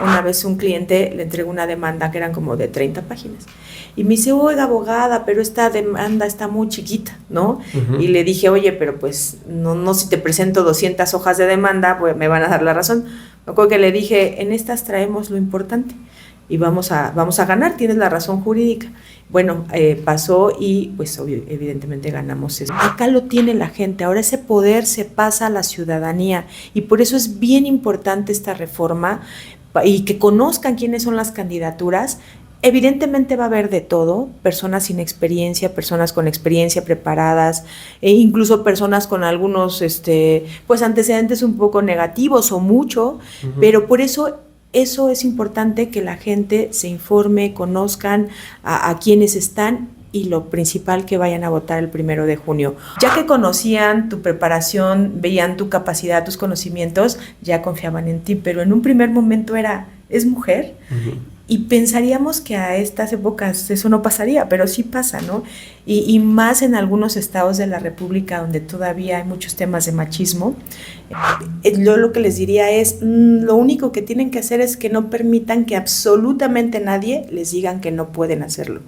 Una vez un cliente le entregó una demanda que eran como de 30 páginas y me dice, oiga, abogada, pero esta demanda está muy chiquita, ¿no? Uh-huh. Y le dije, oye, pero pues no si te presento 200 hojas de demanda, pues me van a dar la razón. Me acuerdo que le dije, en estas traemos lo importante y vamos a ganar, tienes la razón jurídica. Bueno, pasó y pues evidentemente ganamos eso. Acá lo tiene la gente, ahora ese poder se pasa a la ciudadanía y por eso es bien importante esta reforma y que conozcan quiénes son las candidaturas. Evidentemente va a haber de todo, personas sin experiencia, personas con experiencia preparadas, e incluso personas con algunos pues antecedentes un poco negativos o mucho, uh-huh. Pero por eso es importante que la gente se informe, conozcan a quienes están y lo principal, que vayan a votar el 1 de junio. Ya que conocían tu preparación, veían tu capacidad, tus conocimientos, ya confiaban en ti, pero en un primer momento es mujer, uh-huh. Y pensaríamos que a estas épocas eso no pasaría, pero sí pasa, ¿no? Y más en algunos estados de la República donde todavía hay muchos temas de machismo. Yo lo que les diría es, lo único que tienen que hacer es que no permitan que absolutamente nadie les digan que no pueden hacerlo.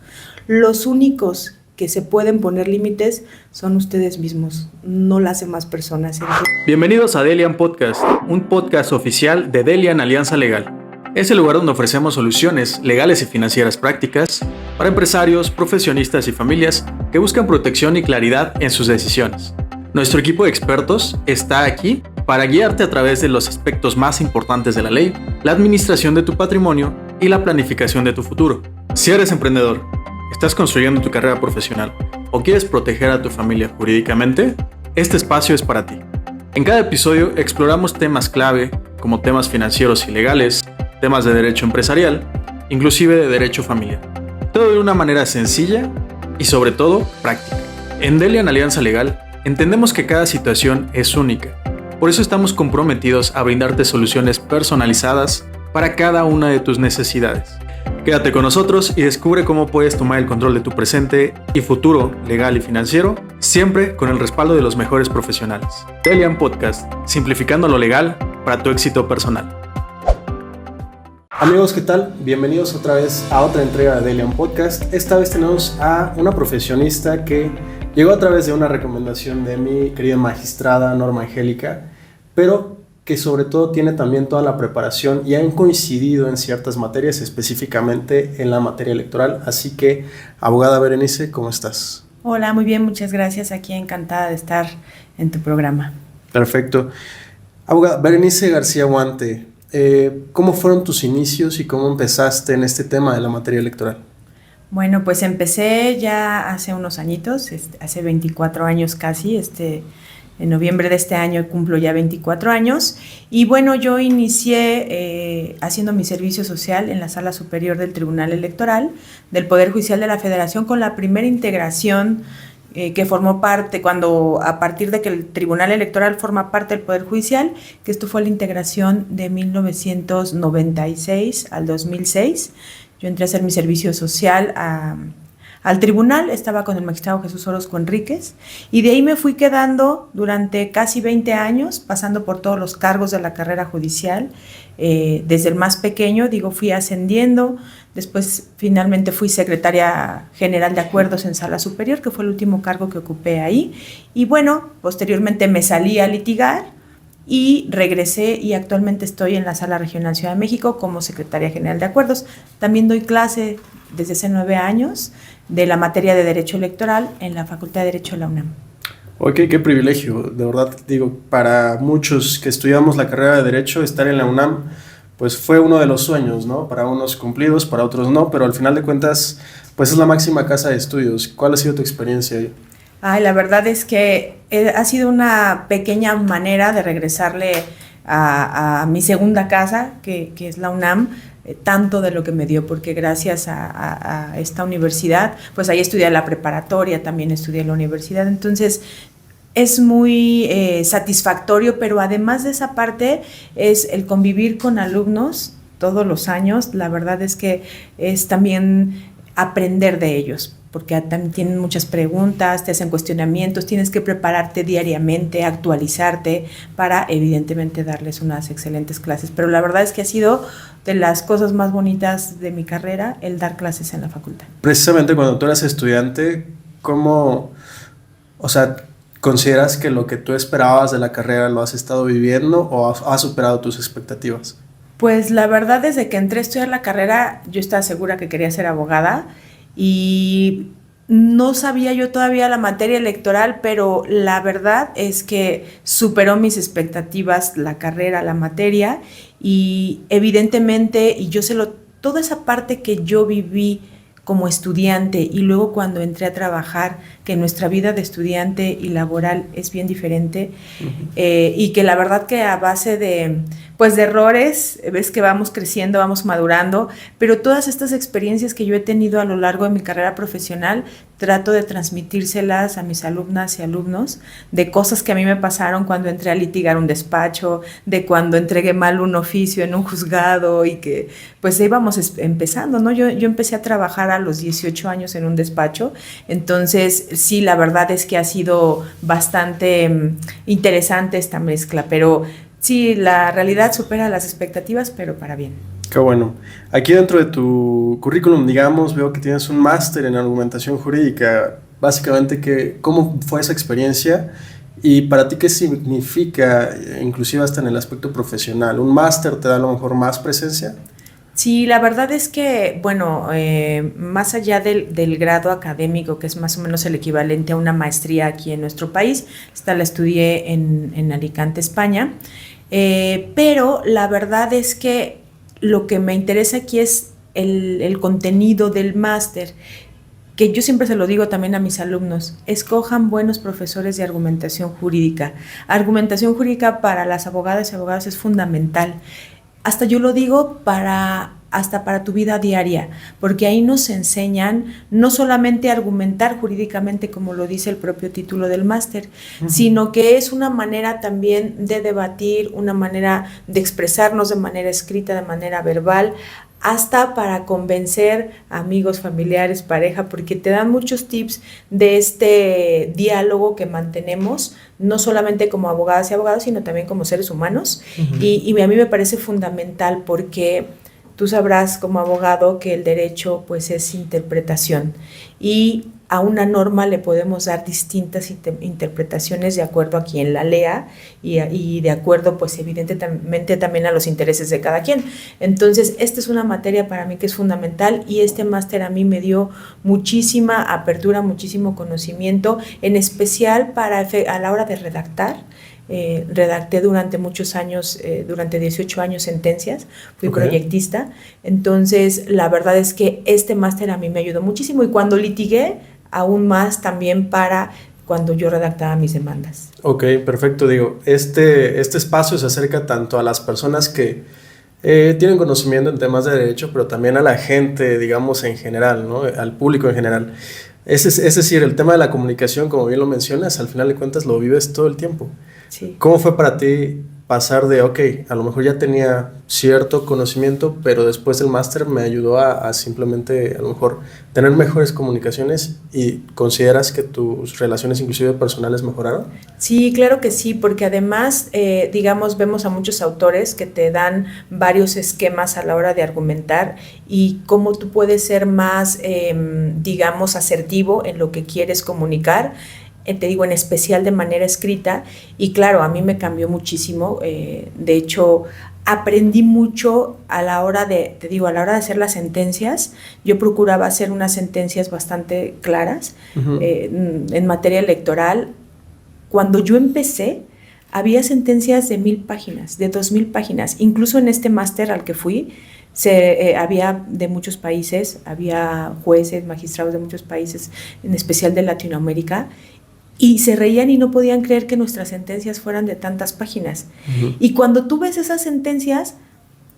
Los únicos que se pueden poner límites son ustedes mismos, no las demás personas. Bienvenidos a Delian Podcast, un podcast oficial de Delian Alianza Legal. Es el lugar donde ofrecemos soluciones legales y financieras prácticas para empresarios, profesionistas y familias que buscan protección y claridad en sus decisiones. Nuestro equipo de expertos está aquí para guiarte a través de los aspectos más importantes de la ley, la administración de tu patrimonio y la planificación de tu futuro. Si eres emprendedor, estás construyendo tu carrera profesional o quieres proteger a tu familia jurídicamente, este espacio es para ti. En cada episodio exploramos temas clave como temas financieros y legales, temas de derecho empresarial, inclusive de derecho familiar. Todo de una manera sencilla y sobre todo práctica. En Delian Alianza Legal entendemos que cada situación es única. Por eso estamos comprometidos a brindarte soluciones personalizadas para cada una de tus necesidades. Quédate con nosotros y descubre cómo puedes tomar el control de tu presente y futuro legal y financiero, siempre con el respaldo de los mejores profesionales. Delian Podcast, simplificando lo legal para tu éxito personal. Amigos, ¿qué tal? Bienvenidos otra vez a otra entrega de Delian Podcast. Esta vez tenemos a una profesionista que llegó a través de una recomendación de mi querida magistrada Norma Angélica, pero que sobre todo tiene también toda la preparación y han coincidido en ciertas materias, específicamente en la materia electoral. Así que, abogada Berenice, ¿cómo estás? Hola, muy bien, muchas gracias. Aquí encantada de estar en tu programa. Perfecto. Abogada Berenice García Guante, ¿cómo fueron tus inicios y cómo empezaste en este tema de la materia electoral? Bueno, pues empecé ya hace unos añitos, hace 24 años casi, en noviembre de este año cumplo ya 24 años, y bueno, yo inicié haciendo mi servicio social en la Sala Superior del Tribunal Electoral del Poder Judicial de la Federación, con la primera integración que formó parte, a partir de que el Tribunal Electoral forma parte del Poder Judicial, que esto fue la integración de 1996 al 2006. Yo entré a hacer mi servicio social al tribunal, estaba con el magistrado Jesús Orozco Enríquez, y de ahí me fui quedando durante casi 20 años, pasando por todos los cargos de la carrera judicial, desde el más pequeño, fui ascendiendo. Después finalmente fui secretaria general de acuerdos en Sala Superior, que fue el último cargo que ocupé ahí, y bueno, posteriormente me salí a litigar y regresé, y actualmente estoy en la Sala Regional Ciudad de México como secretaria general de acuerdos. También doy clase desde hace 9 años de la materia de Derecho Electoral en la Facultad de Derecho de la UNAM. Ok, qué privilegio, de verdad, para muchos que estudiamos la carrera de Derecho, estar en la UNAM pues fue uno de los sueños, ¿no? Para unos cumplidos, para otros no, pero al final de cuentas, pues es la máxima casa de estudios. ¿Cuál ha sido tu experiencia ahí? La verdad es que ha sido una pequeña manera de regresarle a mi segunda casa, que es la UNAM, tanto de lo que me dio, porque gracias a esta universidad, pues ahí estudié la preparatoria, también estudié la universidad, entonces es muy satisfactorio, pero además de esa parte es el convivir con alumnos todos los años. La verdad es que es también aprender de ellos, porque también tienen muchas preguntas, te hacen cuestionamientos, tienes que prepararte diariamente, actualizarte para evidentemente darles unas excelentes clases. Pero la verdad es que ha sido de las cosas más bonitas de mi carrera el dar clases en la facultad. Precisamente cuando tú eras estudiante, ¿cómo, o sea, consideras que lo que tú esperabas de la carrera lo has estado viviendo o has superado tus expectativas? Pues la verdad, desde que entré a estudiar la carrera, yo estaba segura que quería ser abogada y no sabía yo todavía la materia electoral, pero la verdad es que superó mis expectativas la carrera, la materia, y evidentemente, toda esa parte que yo viví como estudiante y luego cuando entré a trabajar, que nuestra vida de estudiante y laboral es bien diferente, y que la verdad que a base de errores, ves que vamos creciendo, vamos madurando, pero todas estas experiencias que yo he tenido a lo largo de mi carrera profesional, trato de transmitírselas a mis alumnas y alumnos, de cosas que a mí me pasaron cuando entré a litigar un despacho, de cuando entregué mal un oficio en un juzgado y que pues íbamos empezando, ¿no? Yo empecé a trabajar a los 18 años en un despacho, entonces sí, la verdad es que ha sido bastante interesante esta mezcla, pero sí, la realidad supera las expectativas, pero para bien. Qué bueno. Aquí dentro de tu currículum, digamos, veo que tienes un máster en argumentación jurídica. Básicamente, ¿cómo fue esa experiencia? Y para ti, ¿qué significa, inclusive hasta en el aspecto profesional? ¿Un máster te da a lo mejor más presencia? Sí, la verdad es que, bueno, más allá del grado académico, que es más o menos el equivalente a una maestría aquí en nuestro país, esta la estudié en Alicante, España, pero la verdad es que lo que me interesa aquí es el contenido del máster, que yo siempre se lo digo también a mis alumnos: escojan buenos profesores de argumentación jurídica. Argumentación jurídica para las abogadas y abogados es fundamental. Hasta yo lo digo hasta para tu vida diaria, porque ahí nos enseñan no solamente a argumentar jurídicamente, como lo dice el propio título del máster, sino que es una manera también de debatir, una manera de expresarnos de manera escrita, de manera verbal, hasta para convencer amigos, familiares, pareja, porque te dan muchos tips de este diálogo que mantenemos, no solamente como abogadas y abogados, sino también como seres humanos. Y a mí me parece fundamental porque tú sabrás como abogado que el derecho pues es interpretación y a una norma le podemos dar distintas interpretaciones de acuerdo a quien la lea y de acuerdo pues evidentemente también a los intereses de cada quien. Entonces esta es una materia para mí que es fundamental y este máster a mí me dio muchísima apertura, muchísimo conocimiento, en especial a la hora de redactar. Redacté durante muchos años, durante 18 años sentencias, fui proyectista, entonces la verdad es que este máster a mí me ayudó muchísimo y cuando litigué aún más también para cuando yo redactaba mis demandas. Ok, perfecto. Digo, este espacio se acerca tanto a las personas que tienen conocimiento en temas de derecho, pero también a la gente, digamos, en general, ¿no? Al público en general. Es decir, el tema de la comunicación, como bien lo mencionas, al final de cuentas lo vives todo el tiempo. Sí. ¿Cómo fue para ti pasar de, a lo mejor ya tenía cierto conocimiento, pero después del máster me ayudó a simplemente, a lo mejor, tener mejores comunicaciones y consideras que tus relaciones inclusive personales mejoraron? Sí, claro que sí, porque además, digamos, vemos a muchos autores que te dan varios esquemas a la hora de argumentar y cómo tú puedes ser más, digamos, asertivo en lo que quieres comunicar. Te digo, en especial de manera escrita, y claro, a mí me cambió muchísimo, de hecho, aprendí mucho a la hora de hacer las sentencias. Yo procuraba hacer unas sentencias bastante claras, en materia electoral. Cuando yo empecé, había sentencias de 1,000 páginas, de 2,000 páginas, incluso en este máster al que fui, había de muchos países, había jueces, magistrados de muchos países, en especial de Latinoamérica, y se reían y no podían creer que nuestras sentencias fueran de tantas páginas. Y cuando tú ves esas sentencias,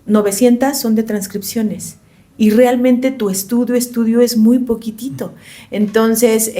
900 son de transcripciones. Y realmente tu estudio es muy poquitito. Entonces,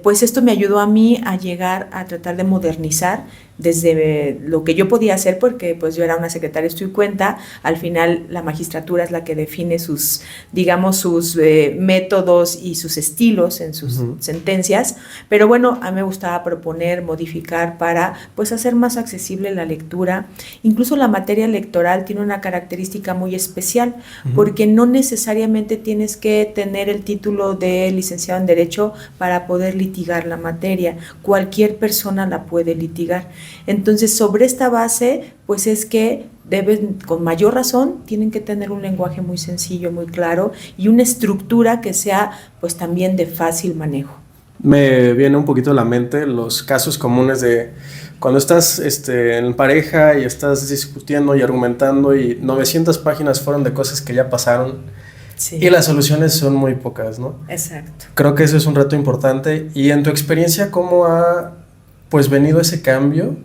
pues esto me ayudó a mí a llegar a tratar de modernizar desde lo que yo podía hacer, porque pues yo era una secretaria estoy cuenta, al final la magistratura es la que define sus, digamos, sus métodos y sus estilos en sus sentencias, pero bueno, a mí me gustaba proponer, modificar para pues hacer más accesible la lectura. Incluso la materia electoral tiene una característica muy especial, porque no necesariamente tienes que tener el título de licenciado en Derecho para poder litigar la materia, cualquier persona la puede litigar. Entonces, sobre esta base, pues es que deben, con mayor razón, tienen que tener un lenguaje muy sencillo, muy claro y una estructura que sea pues también de fácil manejo. Me viene un poquito a la mente los casos comunes de cuando estás en pareja y estás discutiendo y argumentando y 900 páginas fueron de cosas que ya pasaron. Sí. Y las soluciones son muy pocas, ¿no? Exacto. Creo que eso es un reto importante. Y en tu experiencia, ¿cómo ha pues venido ese cambio?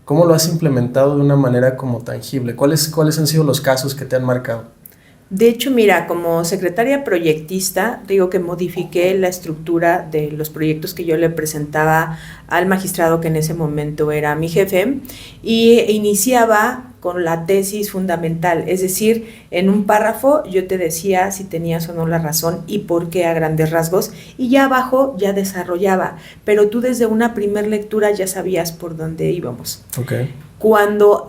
¿Cómo lo has implementado de una manera como tangible? ¿Cuáles han sido los casos que te han marcado? De hecho, mira, como secretaria proyectista, digo que modifiqué la estructura de los proyectos que yo le presentaba al magistrado que en ese momento era mi jefe y iniciaba con la tesis fundamental, es decir, en un párrafo yo te decía si tenías o no la razón y por qué a grandes rasgos, y ya abajo ya desarrollaba, pero tú desde una primer lectura ya sabías por dónde íbamos. Okay. Cuando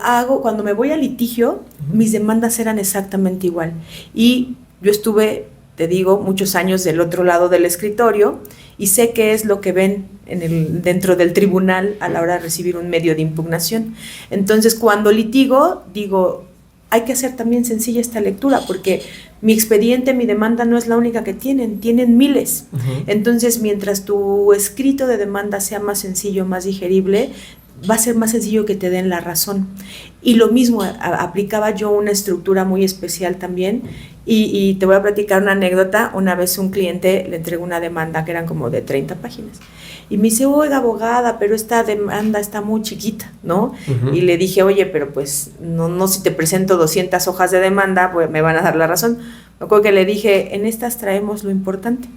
me voy a litigio, mis demandas eran exactamente igual, y yo estuve, te digo, muchos años del otro lado del escritorio y sé qué es lo que ven dentro del tribunal a la hora de recibir un medio de impugnación. Entonces, cuando litigo, digo, hay que hacer también sencilla esta lectura, porque mi expediente, mi demanda no es la única que tienen miles. Entonces, mientras tu escrito de demanda sea más sencillo, más digerible, va a ser más sencillo que te den la razón. Y lo mismo, aplicaba yo una estructura muy especial también, y te voy a platicar una anécdota. Una vez un cliente le entregó una demanda que eran como de 30 páginas, y me dice, oiga, abogada, pero esta demanda está muy chiquita, ¿no? Y le dije, oye, pero pues no si te presento 200 hojas de demanda, pues me van a dar la razón. Me acuerdo que le dije, en estas traemos lo importante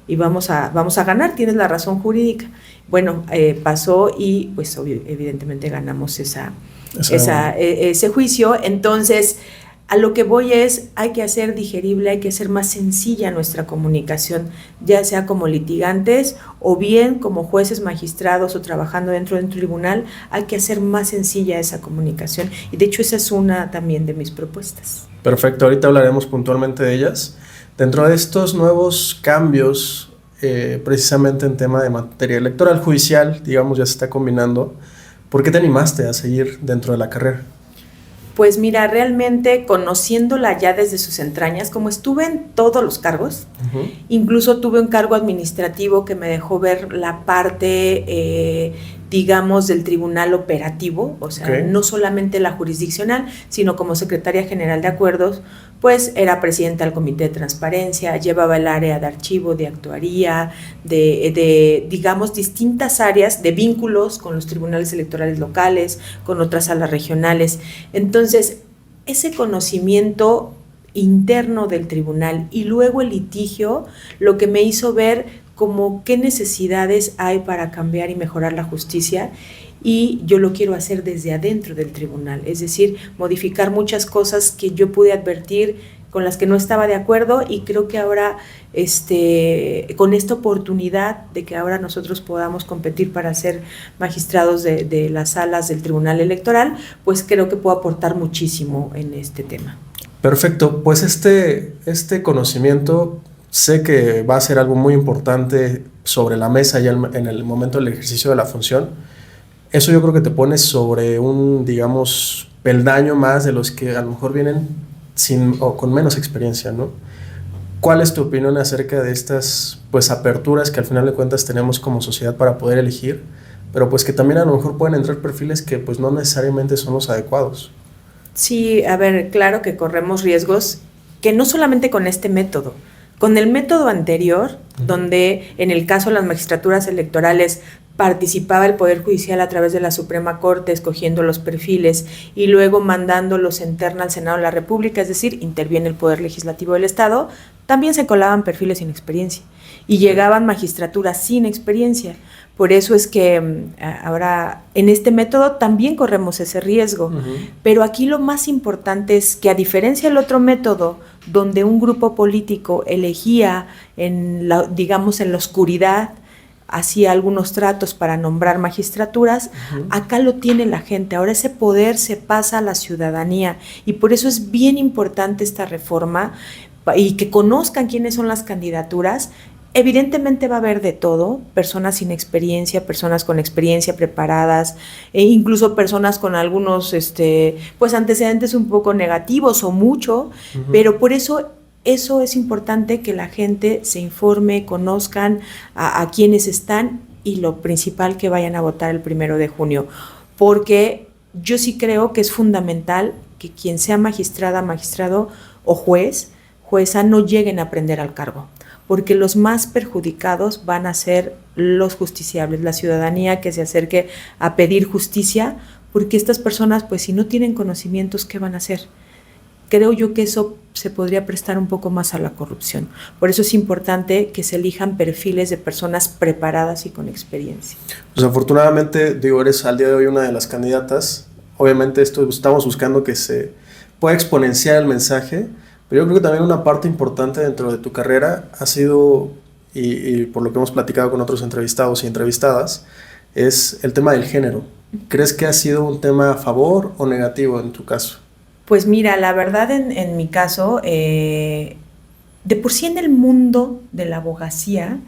y vamos a ganar, tienes la razón jurídica. Bueno, pasó y pues evidentemente ganamos ese juicio. Entonces, a lo que voy es, hay que hacer digerible, hay que hacer más sencilla nuestra comunicación, ya sea como litigantes o bien como jueces, magistrados o trabajando dentro de un tribunal, hay que hacer más sencilla esa comunicación. Y de hecho esa es una también de mis propuestas. Perfecto, ahorita hablaremos puntualmente de ellas. Dentro de estos nuevos cambios, precisamente en tema de materia electoral judicial, digamos, ya se está combinando, ¿por qué te animaste a seguir dentro de la carrera? Pues mira, realmente conociéndola ya desde sus entrañas, como estuve en todos los cargos, incluso tuve un cargo administrativo que me dejó ver la parte, digamos, del tribunal operativo, o sea, no solamente la jurisdiccional, sino como secretaria general de acuerdos, pues era presidenta del comité de transparencia, llevaba el área de archivo, de actuaría, de digamos, distintas áreas de vínculos con los tribunales electorales locales, con otras salas regionales. Entonces, ese conocimiento interno del tribunal y luego el litigio, lo que me hizo ver como qué necesidades hay para cambiar y mejorar la justicia, y yo lo quiero hacer desde adentro del tribunal, es decir, modificar muchas cosas que yo pude advertir con las que no estaba de acuerdo, y creo que ahora con esta oportunidad de que ahora nosotros podamos competir para ser magistrados de las salas del Tribunal Electoral, pues creo que puedo aportar muchísimo en este tema. Perfecto, pues este conocimiento sé que va a ser algo muy importante sobre la mesa ya en el momento del ejercicio de la función. Eso yo creo que te pones sobre un, digamos, peldaño más de los que a lo mejor vienen sin o con menos experiencia, ¿no? ¿Cuál es tu opinión acerca de estas, pues, aperturas que al final de cuentas tenemos como sociedad para poder elegir, pero pues que también a lo mejor pueden entrar perfiles que pues no necesariamente son los adecuados? Sí, a ver, claro que corremos riesgos, que no solamente con este método, con el método anterior, donde en el caso de las magistraturas electorales participaba el Poder Judicial a través de la Suprema Corte, escogiendo los perfiles y luego mandándolos en terna al Senado de la República, es decir, interviene el Poder Legislativo del Estado, también se colaban perfiles sin experiencia y llegaban magistraturas sin experiencia. Por eso es que ahora en este método también corremos ese riesgo, pero aquí lo más importante es que, a diferencia del otro método, donde un grupo político elegía digamos en la oscuridad, hacía algunos tratos para nombrar magistraturas, acá lo tiene la gente, ahora ese poder se pasa a la ciudadanía y por eso es bien importante esta reforma y que conozcan quiénes son las candidaturas. Evidentemente va a haber de todo, personas sin experiencia, personas con experiencia preparadas, e incluso personas con algunos pues antecedentes un poco negativos o mucho, pero por eso es importante que la gente se informe, conozcan a quienes están y lo principal, que vayan a votar el 1 de junio, porque yo sí creo que es fundamental que quien sea magistrada, magistrado o jueza no lleguen a aprender al cargo, porque los más perjudicados van a ser los justiciables, la ciudadanía que se acerque a pedir justicia, porque estas personas, pues si no tienen conocimientos, ¿qué van a hacer? Creo yo que eso se podría prestar un poco más a la corrupción. Por eso es importante que se elijan perfiles de personas preparadas y con experiencia. Pues afortunadamente, eres al día de hoy una de las candidatas. Obviamente estamos buscando que se pueda exponenciar el mensaje, pero yo creo que también una parte importante dentro de tu carrera ha sido, y por lo que hemos platicado con otros entrevistados y entrevistadas, es el tema del género. ¿Crees que ha sido un tema a favor o negativo en tu caso? Pues mira, la verdad en mi caso, de por sí en el mundo de la abogacía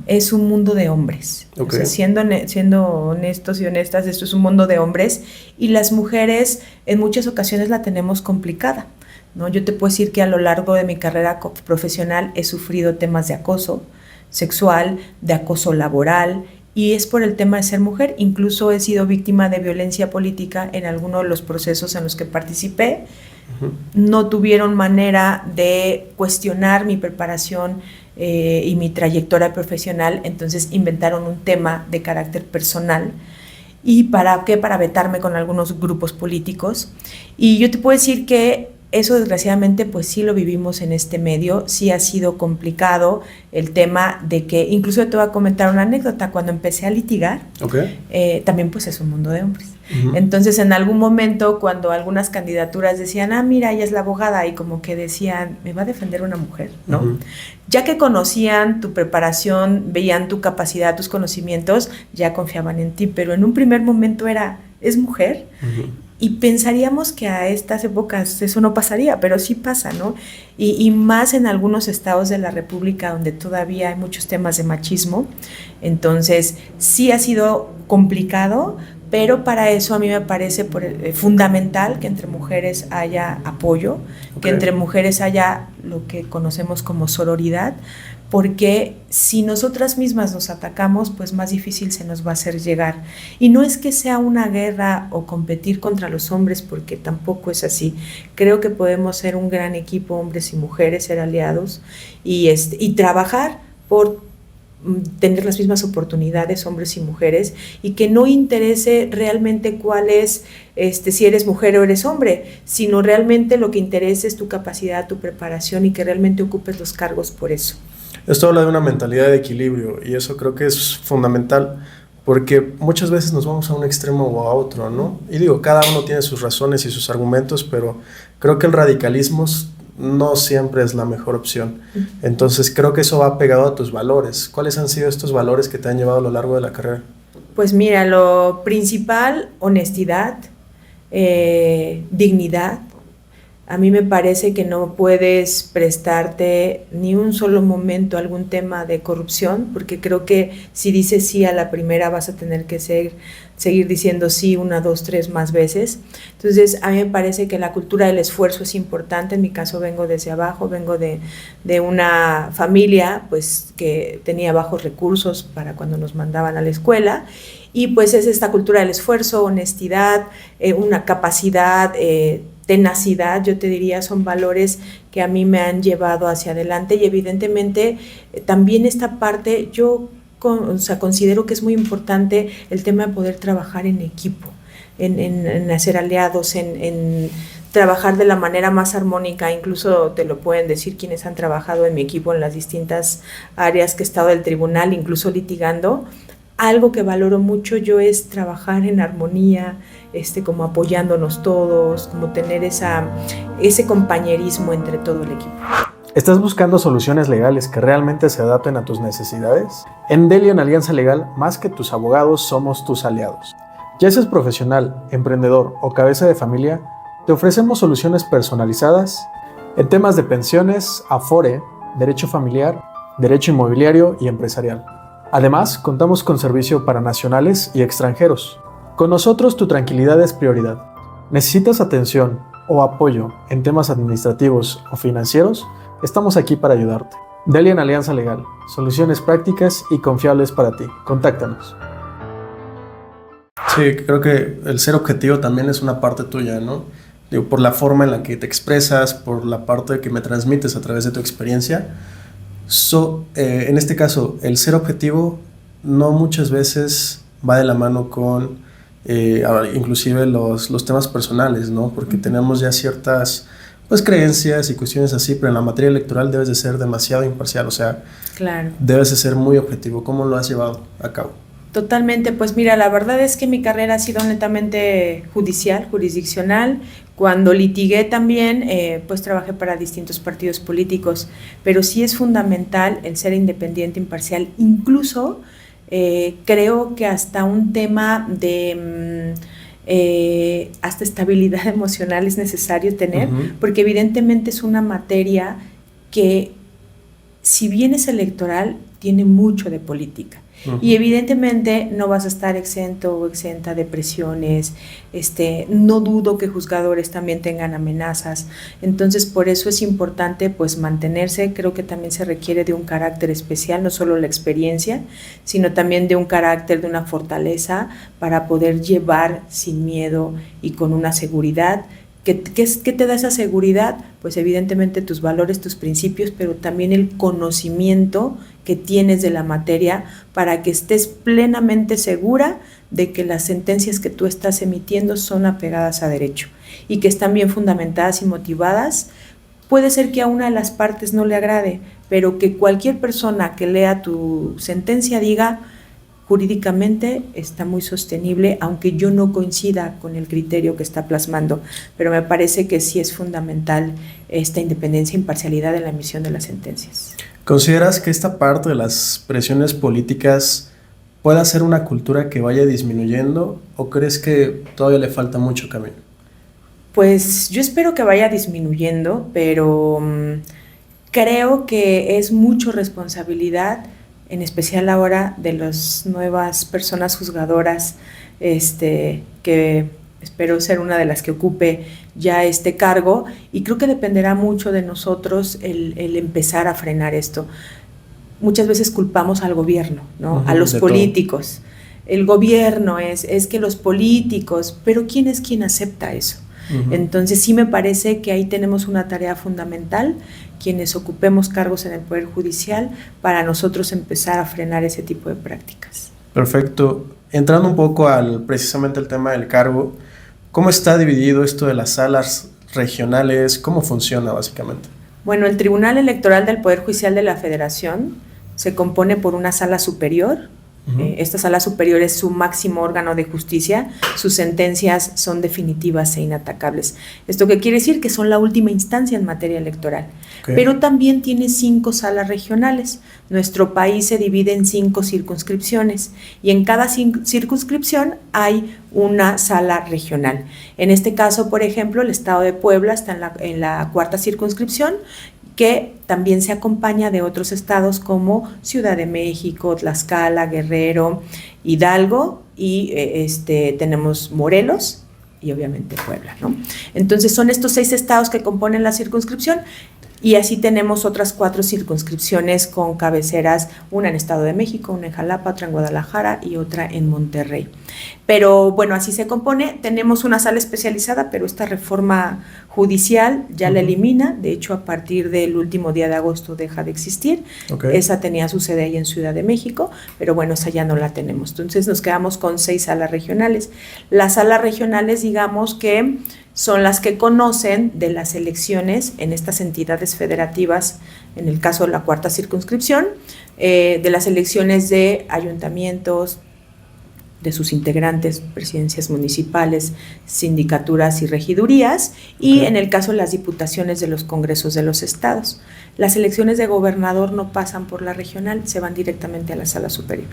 es un mundo de hombres. Okay. O sea, siendo honestos y honestas, esto es un mundo de hombres y las mujeres en muchas ocasiones la tenemos complicada, ¿no? Yo te puedo decir que a lo largo de mi carrera profesional he sufrido temas de acoso sexual, de acoso laboral, y es por el tema de ser mujer. Incluso he sido víctima de violencia política en algunos de los procesos en los que participé. No tuvieron manera de cuestionar mi preparación y mi trayectoria profesional, entonces inventaron un tema de carácter personal. ¿Y para qué? Para vetarme con algunos grupos políticos. Y yo te puedo decir que eso, desgraciadamente, pues sí lo vivimos en este medio, sí ha sido complicado el tema de que, incluso te voy a comentar una anécdota, cuando empecé a litigar, también pues es un mundo de hombres. Entonces, en algún momento, cuando algunas candidaturas decían, mira, ella es la abogada, y como que decían, ¿me va a defender una mujer? ¿No? Ya que conocían tu preparación, veían tu capacidad, tus conocimientos, ya confiaban en ti, pero en un primer momento ¿es mujer? Y pensaríamos que a estas épocas eso no pasaría, pero sí pasa, ¿no? Y más en algunos estados de la República donde todavía hay muchos temas de machismo. Entonces, sí ha sido complicado, pero para eso a mí me parece fundamental que entre mujeres haya apoyo, que entre mujeres haya lo que conocemos como sororidad, porque si nosotras mismas nos atacamos, pues más difícil se nos va a hacer llegar. Y no es que sea una guerra o competir contra los hombres, porque tampoco es así. Creo que podemos ser un gran equipo, hombres y mujeres, ser aliados y trabajar por tener las mismas oportunidades, hombres y mujeres, y que no interese realmente cuál es, si eres mujer o eres hombre, sino realmente lo que interesa es tu capacidad, tu preparación, y que realmente ocupes los cargos por eso. Esto habla de una mentalidad de equilibrio, y eso creo que es fundamental, porque muchas veces nos vamos a un extremo o a otro, ¿no? Y cada uno tiene sus razones y sus argumentos, pero creo que el radicalismo no siempre es la mejor opción. Entonces creo que eso va pegado a tus valores. ¿Cuáles han sido estos valores que te han llevado a lo largo de la carrera? Pues mira, lo principal, honestidad, dignidad. A mí me parece que no puedes prestarte ni un solo momento a algún tema de corrupción, porque creo que si dices sí a la primera vas a tener que seguir diciendo sí 1, 2, 3 más veces. Entonces a mí me parece que la cultura del esfuerzo es importante. En mi caso vengo desde abajo, vengo de una familia pues que tenía bajos recursos para cuando nos mandaban a la escuela, y pues es esta cultura del esfuerzo, honestidad, una capacidad, tenacidad, yo te diría, son valores que a mí me han llevado hacia adelante. Y evidentemente también esta parte, yo considero que es muy importante el tema de poder trabajar en equipo, en hacer aliados, en trabajar de la manera más armónica. Incluso te lo pueden decir quienes han trabajado en mi equipo en las distintas áreas que he estado del tribunal, incluso litigando. Algo que valoro mucho yo es trabajar en armonía, como apoyándonos todos, como tener ese compañerismo entre todo el equipo. ¿Estás buscando soluciones legales que realmente se adapten a tus necesidades? En Delian Alianza Legal, más que tus abogados, somos tus aliados. Ya seas profesional, emprendedor o cabeza de familia, te ofrecemos soluciones personalizadas en temas de pensiones, afore, derecho familiar, derecho inmobiliario y empresarial. Además, contamos con servicio para nacionales y extranjeros. Con nosotros tu tranquilidad es prioridad. ¿Necesitas atención o apoyo en temas administrativos o financieros? Estamos aquí para ayudarte. Delian Alianza Legal, soluciones prácticas y confiables para ti. Contáctanos. Sí, creo que el ser objetivo también es una parte tuya, ¿no? Digo, por la forma en la que te expresas, por la parte que me transmites a través de tu experiencia. En este caso, el ser objetivo no muchas veces va de la mano con inclusive los temas personales, ¿no? Porque tenemos ya ciertas creencias y cuestiones así, pero en la materia electoral debes de ser demasiado imparcial, o sea, claro, debes de ser muy objetivo. ¿Cómo lo has llevado a cabo? Totalmente, pues mira, la verdad es que mi carrera ha sido netamente jurisdiccional. Cuando litigué también, pues trabajé para distintos partidos políticos, pero sí es fundamental el ser independiente, imparcial. Incluso creo que hasta un tema de hasta estabilidad emocional es necesario tener, porque evidentemente es una materia que, si bien es electoral, tiene mucho de política. Y evidentemente no vas a estar exento o exenta de presiones, no dudo que juzgadores también tengan amenazas. Entonces por eso es importante pues mantenerse. Creo que también se requiere de un carácter especial, no solo la experiencia, sino también de un carácter, de una fortaleza para poder llevar sin miedo y con una seguridad. ¿Qué te da esa seguridad? Pues evidentemente tus valores, tus principios, pero también el conocimiento que tienes de la materia para que estés plenamente segura de que las sentencias que tú estás emitiendo son apegadas a derecho y que están bien fundamentadas y motivadas. Puede ser que a una de las partes no le agrade, pero que cualquier persona que lea tu sentencia diga: jurídicamente está muy sostenible, aunque yo no coincida con el criterio que está plasmando, pero me parece que sí es fundamental esta independencia e imparcialidad en la emisión de las sentencias. ¿Consideras que esta parte de las presiones políticas pueda ser una cultura que vaya disminuyendo o crees que todavía le falta mucho camino? Pues yo espero que vaya disminuyendo, pero creo que es mucho responsabilidad, en especial ahora de las nuevas personas juzgadoras, que espero ser una de las que ocupe ya este cargo, y creo que dependerá mucho de nosotros el empezar a frenar esto. Muchas veces culpamos al gobierno, ¿no? A los políticos. Todo. El gobierno es que los políticos, pero ¿quién es quien acepta eso? Entonces sí me parece que ahí tenemos una tarea fundamental, quienes ocupemos cargos en el Poder Judicial, para nosotros empezar a frenar ese tipo de prácticas. Perfecto. Entrando un poco precisamente al tema del cargo, ¿cómo está dividido esto de las salas regionales? ¿Cómo funciona básicamente? Bueno, el Tribunal Electoral del Poder Judicial de la Federación se compone por una sala superior. Esta sala superior es su máximo órgano de justicia. Sus sentencias son definitivas e inatacables. ¿Esto qué quiere decir? Que son la última instancia en materia electoral. Pero también tiene 5 salas regionales. Nuestro país se divide en 5 circunscripciones y en cada circunscripción hay una sala regional. En este caso, por ejemplo, el estado de Puebla está en la 4ª circunscripción, que también se acompaña de otros estados como Ciudad de México, Tlaxcala, Guerrero, Hidalgo, y tenemos Morelos y obviamente Puebla, ¿no? Entonces son estos 6 estados que componen la circunscripción. Y así tenemos otras 4 circunscripciones con cabeceras, una en Estado de México, una en Jalapa, otra en Guadalajara y otra en Monterrey. Pero bueno, así se compone. Tenemos una sala especializada, pero esta reforma judicial ya la elimina. De hecho, a partir del último día de agosto deja de existir. Okay. Esa tenía su sede ahí en Ciudad de México, pero bueno, esa ya no la tenemos. Entonces nos quedamos con 6 salas regionales. Las salas regionales, digamos que son las que conocen de las elecciones en estas entidades federativas, en el caso de la 4ª circunscripción, de las elecciones de ayuntamientos, de sus integrantes, presidencias municipales, sindicaturas y regidurías, y en el caso de las diputaciones de los congresos de los estados. Las elecciones de gobernador no pasan por la regional, se van directamente a la sala superior.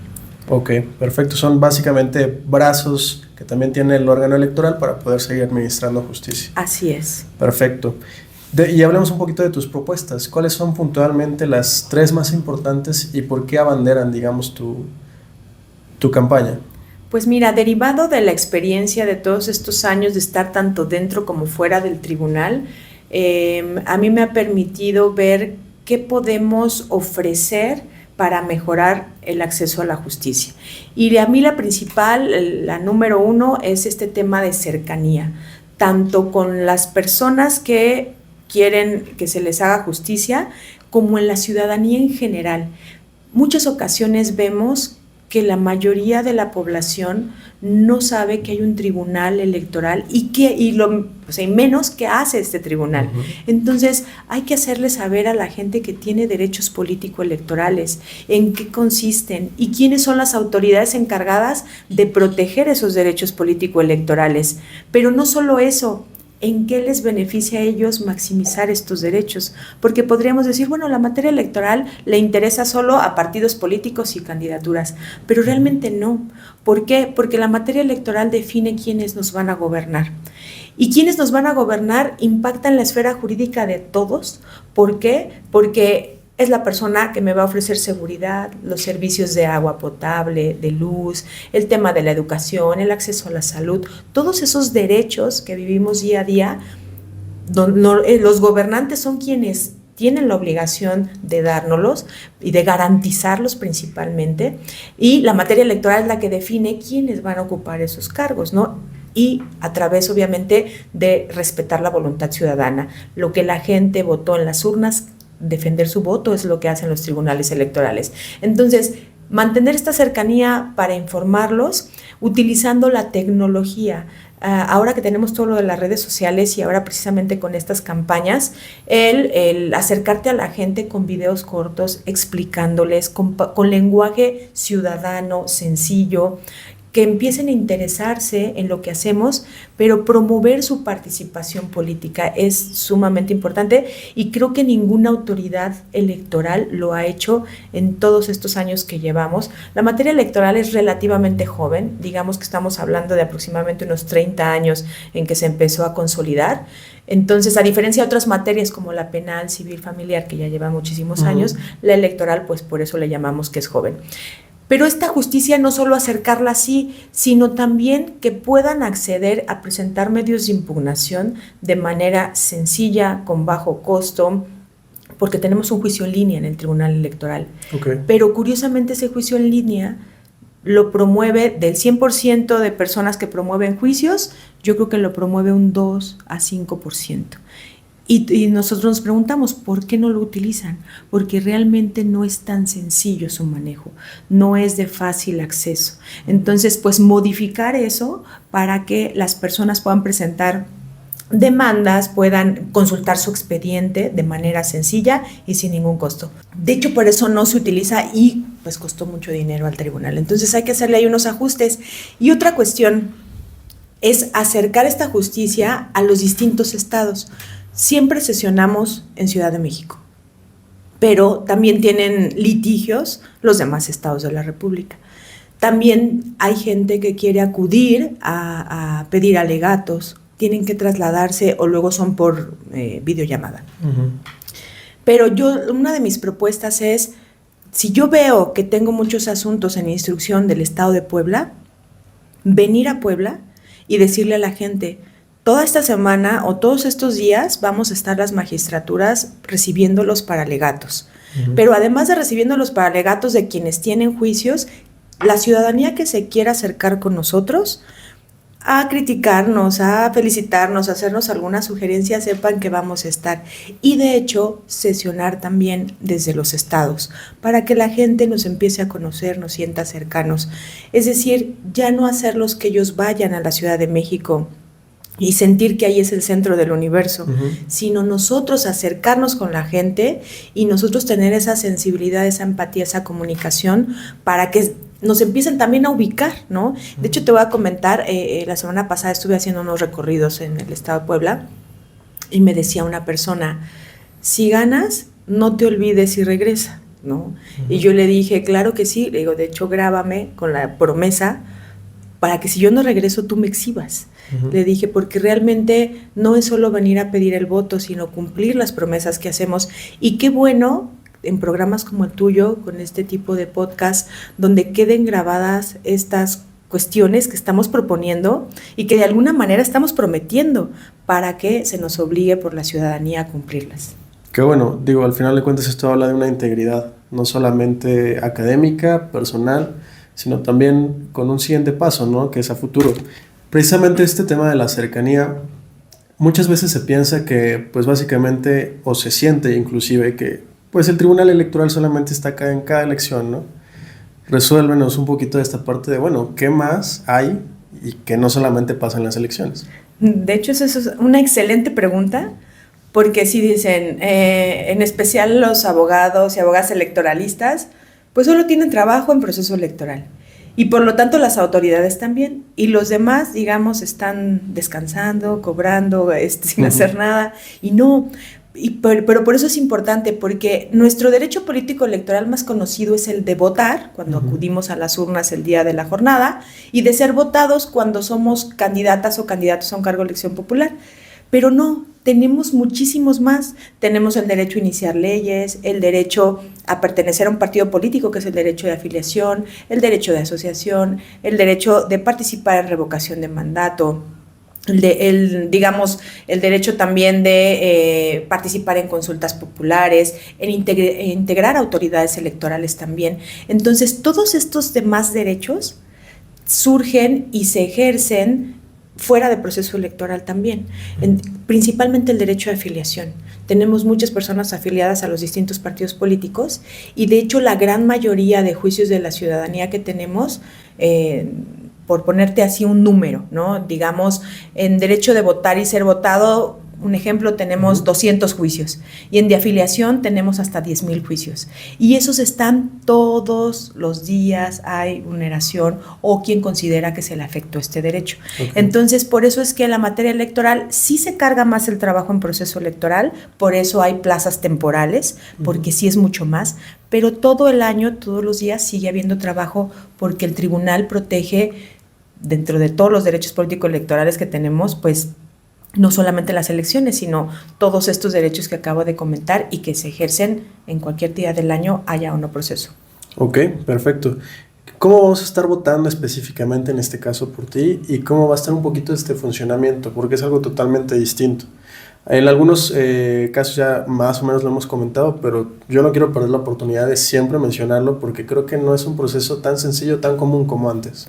Ok, perfecto. Son básicamente brazos que también tiene el órgano electoral para poder seguir administrando justicia. Así es. Perfecto. Y hablemos un poquito de tus propuestas. ¿Cuáles son puntualmente las 3 más importantes y por qué abanderan, digamos, tu campaña? Pues mira, derivado de la experiencia de todos estos años de estar tanto dentro como fuera del tribunal, a mí me ha permitido ver qué podemos ofrecer para mejorar el acceso a la justicia. Y a mí la principal, la número 1, es este tema de cercanía, tanto con las personas que quieren que se les haga justicia, como en la ciudadanía en general. Muchas ocasiones vemos que la mayoría de la población no sabe que hay un tribunal electoral y menos que hace este tribunal. Entonces hay que hacerle saber a la gente que tiene derechos político-electorales, en qué consisten y quiénes son las autoridades encargadas de proteger esos derechos político-electorales. Pero no solo eso, ¿en qué les beneficia a ellos maximizar estos derechos? Porque podríamos decir, bueno, la materia electoral le interesa solo a partidos políticos y candidaturas, pero realmente no. ¿Por qué? Porque la materia electoral define quiénes nos van a gobernar. Y quienes nos van a gobernar impactan la esfera jurídica de todos. ¿Por qué? Porque es la persona que me va a ofrecer seguridad, los servicios de agua potable, de luz, el tema de la educación, el acceso a la salud, todos esos derechos que vivimos día a día. Los gobernantes son quienes tienen la obligación de dárnoslos y de garantizarlos principalmente, y la materia electoral es la que define quiénes van a ocupar esos cargos, ¿no? Y a través, obviamente, de respetar la voluntad ciudadana. Lo que la gente votó en las urnas, defender su voto, es lo que hacen los tribunales electorales. Entonces, mantener esta cercanía para informarlos, utilizando la tecnología. Ahora que tenemos todo lo de las redes sociales y ahora precisamente con estas campañas, el acercarte a la gente con videos cortos, explicándoles con lenguaje ciudadano, sencillo, que empiecen a interesarse en lo que hacemos, pero promover su participación política es sumamente importante, y creo que ninguna autoridad electoral lo ha hecho en todos estos años que llevamos. La materia electoral es relativamente joven, digamos que estamos hablando de aproximadamente unos 30 años en que se empezó a consolidar. Entonces, a diferencia de otras materias como la penal, civil, familiar, que ya lleva muchísimos años, la electoral, pues por eso le llamamos que es joven. Pero esta justicia no solo acercarla así, sino también que puedan acceder a presentar medios de impugnación de manera sencilla, con bajo costo, porque tenemos un juicio en línea en el Tribunal Electoral. Okay. Pero curiosamente ese juicio en línea lo promueve, del 100% de personas que promueven juicios, yo creo que lo promueve un 2 a 5%. Y nosotros nos preguntamos, ¿por qué no lo utilizan? Porque realmente no es tan sencillo su manejo, no es de fácil acceso. Entonces, pues modificar eso para que las personas puedan presentar demandas, puedan consultar su expediente de manera sencilla y sin ningún costo. De hecho, por eso no se utiliza y pues costó mucho dinero al tribunal. Entonces hay que hacerle ahí unos ajustes. Y otra cuestión es acercar esta justicia a los distintos estados. Siempre sesionamos en Ciudad de México, pero también tienen litigios los demás estados de la República. También hay gente que quiere acudir a pedir alegatos, tienen que trasladarse o luego son por videollamada. Pero una de mis propuestas es, si yo veo que tengo muchos asuntos en instrucción del estado de Puebla, venir a Puebla y decirle a la gente, toda esta semana o todos estos días vamos a estar las magistraturas recibiéndolos para alegatos. Pero además de recibiendo los paralegatos de quienes tienen juicios, la ciudadanía que se quiera acercar con nosotros a criticarnos, a felicitarnos, a hacernos alguna sugerencia, sepan que vamos a estar. Y de hecho, sesionar también desde los estados, para que la gente nos empiece a conocer, nos sienta cercanos. Es decir, ya no hacerlos que ellos vayan a la Ciudad de México y sentir que ahí es el centro del universo, sino nosotros acercarnos con la gente y nosotros tener esa sensibilidad, esa empatía, esa comunicación para que nos empiecen también a ubicar, ¿no? De hecho, te voy a comentar, la semana pasada estuve haciendo unos recorridos en el estado de Puebla y me decía una persona, si ganas, no te olvides y regresa, ¿no? Y yo le dije, claro que sí, le digo, de hecho, grábame con la promesa para que si yo no regreso, tú me exhibas. Le dije, porque realmente no es solo venir a pedir el voto, sino cumplir las promesas que hacemos. Y qué bueno en programas como el tuyo, con este tipo de podcast, donde queden grabadas estas cuestiones que estamos proponiendo y que de alguna manera estamos prometiendo para que se nos obligue por la ciudadanía a cumplirlas. Qué bueno, digo, al final de cuentas esto habla de una integridad, no solamente académica, personal, sino también con un siguiente paso, ¿no? Que es a futuro. Precisamente este tema de la cercanía, muchas veces se piensa que, pues básicamente, o se siente inclusive que, pues el Tribunal Electoral solamente está acá en cada elección, ¿no? Resuélvenos un poquito de esta parte de, bueno, ¿qué más hay y que no solamente pasa en las elecciones? De hecho, eso es una excelente pregunta, porque si dicen, en especial los abogados y abogadas electoralistas, pues solo tienen trabajo en proceso electoral. Y por lo tanto las autoridades también. Y los demás, digamos, están descansando, cobrando, sin hacer nada. Y no, pero por eso es importante, porque nuestro derecho político electoral más conocido es el de votar, cuando acudimos a las urnas el día de la jornada, y de ser votados cuando somos candidatas o candidatos a un cargo de elección popular. Pero no, tenemos muchísimos más. Tenemos el derecho a iniciar leyes, el derecho a pertenecer a un partido político, que es el derecho de afiliación, el derecho de asociación, el derecho de participar en revocación de mandato, el derecho también de participar en consultas populares, en integrar autoridades electorales también. Entonces, todos estos demás derechos surgen y se ejercen fuera de proceso electoral también, principalmente el derecho de afiliación. Tenemos muchas personas afiliadas a los distintos partidos políticos y de hecho la gran mayoría de juicios de la ciudadanía que tenemos, por ponerte así un número, ¿no? Digamos, en derecho de votar y ser votado, un ejemplo, tenemos 200 juicios y en de afiliación tenemos hasta 10,000 juicios. Y esos están todos los días, hay vulneración o quien considera que se le afectó este derecho. Okay. Entonces, por eso es que en la materia electoral sí se carga más el trabajo en proceso electoral, por eso hay plazas temporales, porque sí es mucho más, pero todo el año, todos los días sigue habiendo trabajo porque el tribunal protege, dentro de todos los derechos políticos electorales que tenemos, pues no solamente las elecciones, sino todos estos derechos que acabo de comentar y que se ejercen en cualquier día del año, haya o no proceso. Ok, perfecto. ¿Cómo vamos a estar votando específicamente en este caso por ti y cómo va a estar un poquito este funcionamiento? Porque es algo totalmente distinto. En algunos casos ya más o menos lo hemos comentado, pero yo no quiero perder la oportunidad de siempre mencionarlo porque creo que no es un proceso tan sencillo, tan común como antes.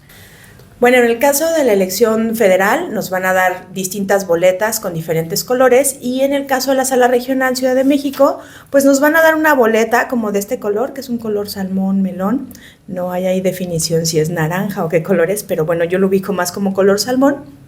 Bueno, en el caso de la elección federal nos van a dar distintas boletas con diferentes colores y en el caso de la Sala Regional Ciudad de México, pues nos van a dar una boleta como de este color, que es un color salmón melón. No hay ahí definición si es naranja o qué color es, pero bueno, yo lo ubico más como color salmón.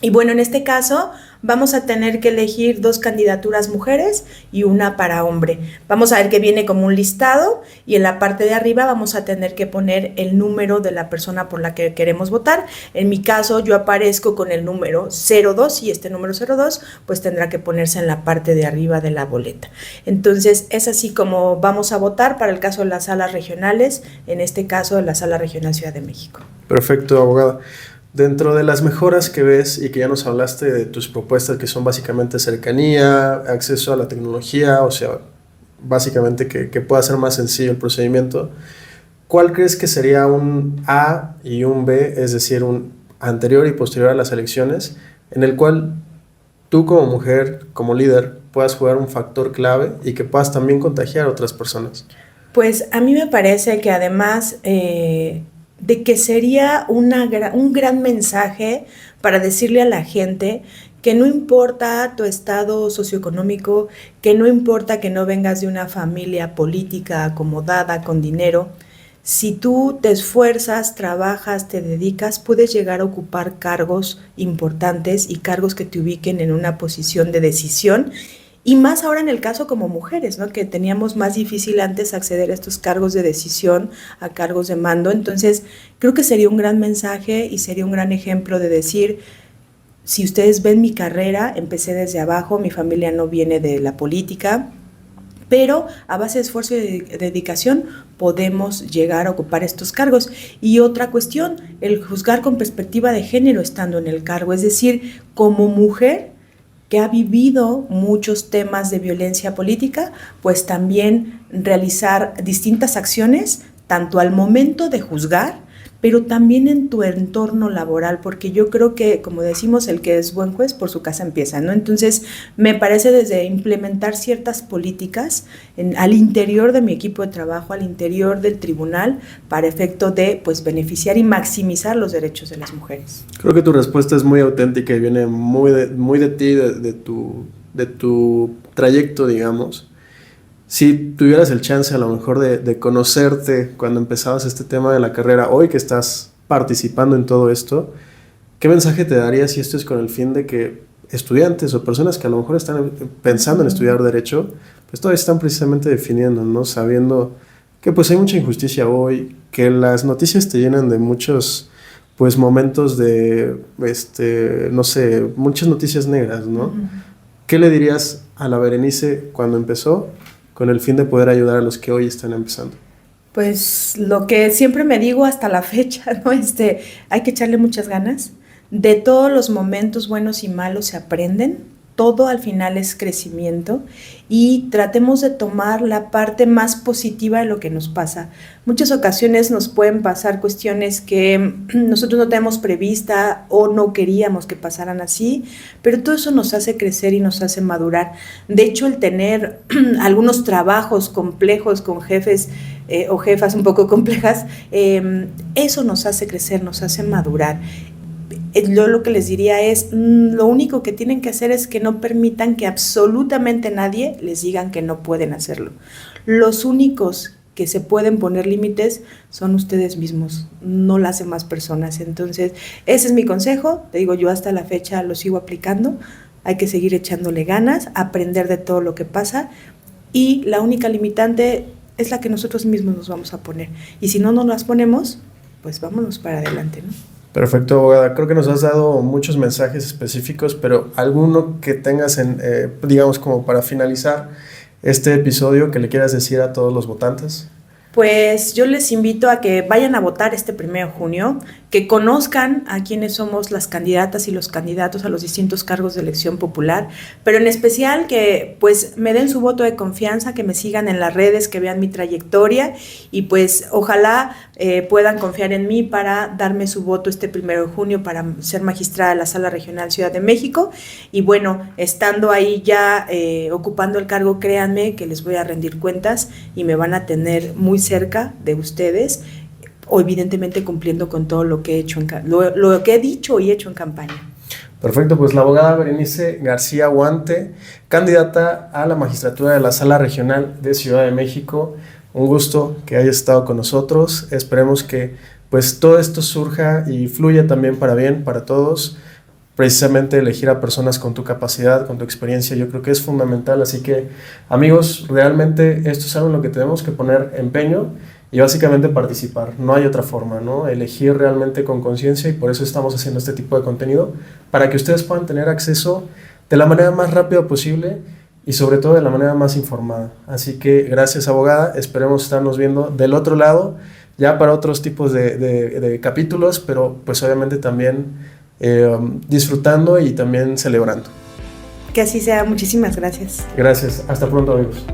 Y bueno, en este caso vamos a tener que elegir 2 candidaturas mujeres y una para hombre. Vamos a ver que viene como un listado y en la parte de arriba vamos a tener que poner el número de la persona por la que queremos votar. En mi caso yo aparezco con el número 02 y este número 02 pues tendrá que ponerse en la parte de arriba de la boleta. Entonces es así como vamos a votar para el caso de las salas regionales, en este caso de la Sala Regional Ciudad de México. Perfecto, abogada. Dentro de las mejoras que ves y que ya nos hablaste de tus propuestas que son básicamente cercanía, acceso a la tecnología, o sea, básicamente que pueda ser más sencillo el procedimiento, ¿cuál crees que sería un A y un B, es decir, un anterior y posterior a las elecciones, en el cual tú como mujer, como líder, puedas jugar un factor clave y que puedas también contagiar a otras personas? Pues a mí me parece que además de que sería un gran mensaje para decirle a la gente que no importa tu estado socioeconómico, que no importa que no vengas de una familia política acomodada con dinero, si tú te esfuerzas, trabajas, te dedicas, puedes llegar a ocupar cargos importantes y cargos que te ubiquen en una posición de decisión. Y más ahora en el caso como mujeres, ¿no? Que teníamos más difícil antes acceder a estos cargos de decisión, a cargos de mando. Entonces, creo que sería un gran mensaje y sería un gran ejemplo de decir, si ustedes ven mi carrera, empecé desde abajo, mi familia no viene de la política, pero a base de esfuerzo y de dedicación podemos llegar a ocupar estos cargos. Y otra cuestión, el juzgar con perspectiva de género estando en el cargo, es decir, como mujer que ha vivido muchos temas de violencia política, pues también realizar distintas acciones, tanto al momento de juzgar, pero también en tu entorno laboral, porque yo creo que, como decimos, el que es buen juez por su casa empieza, ¿no? Entonces, me parece desde implementar ciertas políticas al interior de mi equipo de trabajo, al interior del tribunal, para efecto de, pues, beneficiar y maximizar los derechos de las mujeres. Creo que tu respuesta es muy auténtica y viene muy de ti, de tu trayecto, digamos. Si tuvieras el chance a lo mejor de conocerte cuando empezabas este tema de la carrera, hoy que estás participando en todo esto, ¿qué mensaje te darías si esto es con el fin de que estudiantes o personas que a lo mejor están pensando en estudiar Derecho, pues todavía están precisamente definiendo, ¿no? Sabiendo que pues hay mucha injusticia hoy, que las noticias te llenan de muchos pues momentos de, no sé, muchas noticias negras, ¿no? ¿Qué le dirías a la Berenice cuando empezó, con el fin de poder ayudar a los que hoy están empezando? Pues lo que siempre me digo hasta la fecha, ¿no? Hay que echarle muchas ganas. De todos los momentos buenos y malos se aprenden. Todo al final es crecimiento y tratemos de tomar la parte más positiva de lo que nos pasa. Muchas ocasiones nos pueden pasar cuestiones que nosotros no tenemos prevista o no queríamos que pasaran así, pero todo eso nos hace crecer y nos hace madurar. De hecho, el tener algunos trabajos complejos con jefes o jefas un poco complejas, eso nos hace crecer, nos hace madurar. Yo lo que les diría es, lo único que tienen que hacer es que no permitan que absolutamente nadie les digan que no pueden hacerlo. Los únicos que se pueden poner límites son ustedes mismos, no las demás personas. Entonces, ese es mi consejo. Te digo, yo hasta la fecha lo sigo aplicando. Hay que seguir echándole ganas, aprender de todo lo que pasa y la única limitante es la que nosotros mismos nos vamos a poner. Y si no nos las ponemos, pues vámonos para adelante, ¿no? Perfecto, abogada. Creo que nos has dado muchos mensajes específicos, pero alguno que tengas, digamos, como para finalizar este episodio, que le quieras decir a todos los votantes. Pues yo les invito a que vayan a votar este 1 de junio, que conozcan a quiénes somos las candidatas y los candidatos a los distintos cargos de elección popular, pero en especial que pues me den su voto de confianza, que me sigan en las redes, que vean mi trayectoria y pues ojalá puedan confiar en mí para darme su voto este 1 de junio para ser magistrada de la Sala Regional Ciudad de México. Y bueno, estando ahí ya ocupando el cargo, créanme que les voy a rendir cuentas y me van a tener muy cerca de ustedes, o evidentemente cumpliendo con todo lo que he hecho lo que he dicho y hecho en campaña. Perfecto, pues la abogada Berenice García Guante, candidata a la magistratura de la Sala Regional de Ciudad de México. Un gusto que hayas estado con nosotros. Esperemos que pues todo esto surja y fluya también para bien, para todos. Precisamente elegir a personas con tu capacidad, con tu experiencia, yo creo que es fundamental. Así que, amigos, realmente esto es algo en lo que tenemos que poner empeño y básicamente participar. No hay otra forma, ¿no? Elegir realmente con conciencia, y por eso estamos haciendo este tipo de contenido, para que ustedes puedan tener acceso de la manera más rápida posible y sobre todo de la manera más informada. Así que gracias, abogada. Esperemos estarnos viendo del otro lado, ya para otros tipos de capítulos, pero pues obviamente también disfrutando y también celebrando. Que así sea. Muchísimas gracias. Gracias. Hasta pronto, amigos.